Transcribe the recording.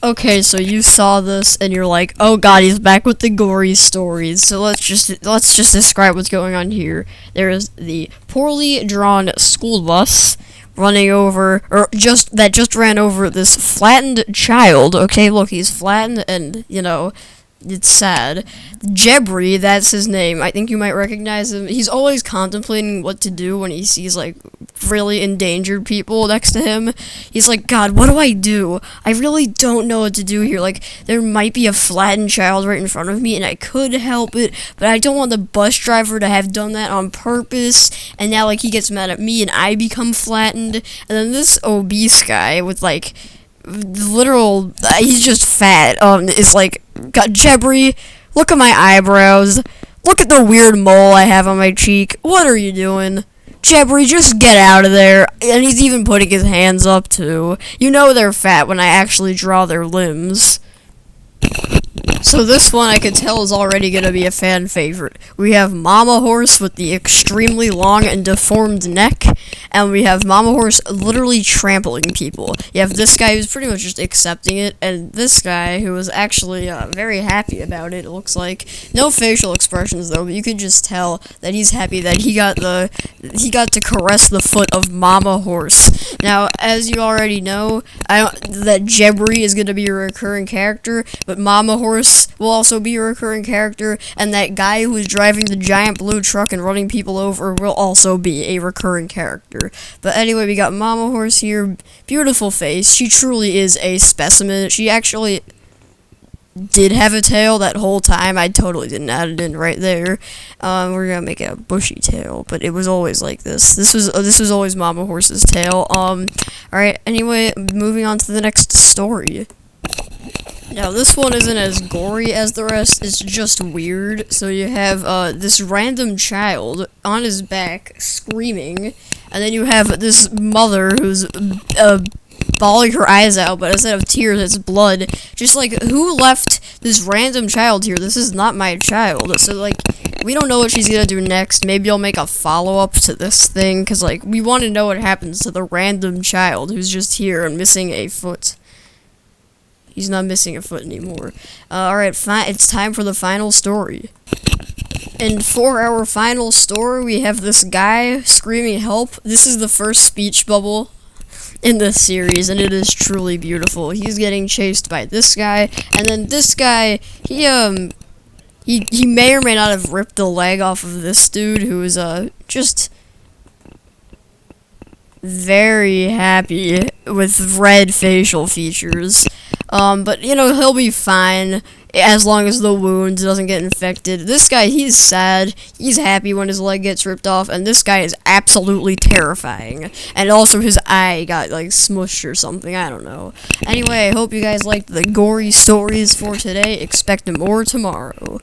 Okay, so you saw this and you're like, "Oh God, he's back with the gory stories." So let's just describe what's going on here. There is the poorly drawn school bus running over, or just ran over this flattened child. Okay, look, he's flattened, and it's sad. Jebri, that's his name. I think you might recognize him. He's always contemplating what to do when he sees, like, really endangered people next to him. He's like, God, what do I do? I really don't know what to do here. Like, there might be a flattened child right in front of me, and I could help it, but I don't want the bus driver to have done that on purpose, and now, like, he gets mad at me, and I become flattened, and then this obese guy with, like, literal, he's just fat, is like, God, Jebri, look at my eyebrows, look at the weird mole I have on my cheek, what are you doing? Jebri, just get out of there. And he's even putting his hands up, too. You know they're fat when I actually draw their limbs. So this one I could tell is already going to be a fan favorite. We have Mama Horse with the extremely long and deformed neck, and we have Mama Horse literally trampling people. You have this guy who's pretty much just accepting it, and this guy who was actually very happy about it, it looks like. No facial expressions though, but you could just tell that he's happy that he got to caress the foot of Mama Horse. Now, as you already know, that Jebri is going to be a recurring character, but Mama Horse will also be a recurring character, and that guy who is driving the giant blue truck and running people over will also be a recurring character. But anyway, we got Mama Horse here. Beautiful face. She truly is a specimen. She actually did have a tail that whole time. I totally didn't add it in right there. We're gonna make it a bushy tail, but it was always like this. This was always Mama Horse's tail. Alright, anyway, moving on to the next story. Now, this one isn't as gory as the rest, it's just weird. So you have this random child on his back screaming, and then you have this mother who's bawling her eyes out, but instead of tears, it's blood. Just like, who left this random child here? This is not my child. So, like, we don't know what she's gonna do next. Maybe I'll make a follow-up to this thing, because, like, we want to know what happens to the random child who's just here and missing a foot. He's not missing a foot anymore. Alright, it's time for the final story. And for our final story, we have this guy screaming help. This is the first speech bubble in this series, and it is truly beautiful. He's getting chased by this guy, and then this guy, he may or may not have ripped the leg off of this dude, who is, just very happy with red facial features. But, he'll be fine as long as the wound doesn't get infected. This guy, he's sad. He's happy when his leg gets ripped off, and this guy is absolutely terrifying. And also his eye got, like, smushed or something. I don't know. Anyway, I hope you guys liked the gory stories for today. Expect more tomorrow.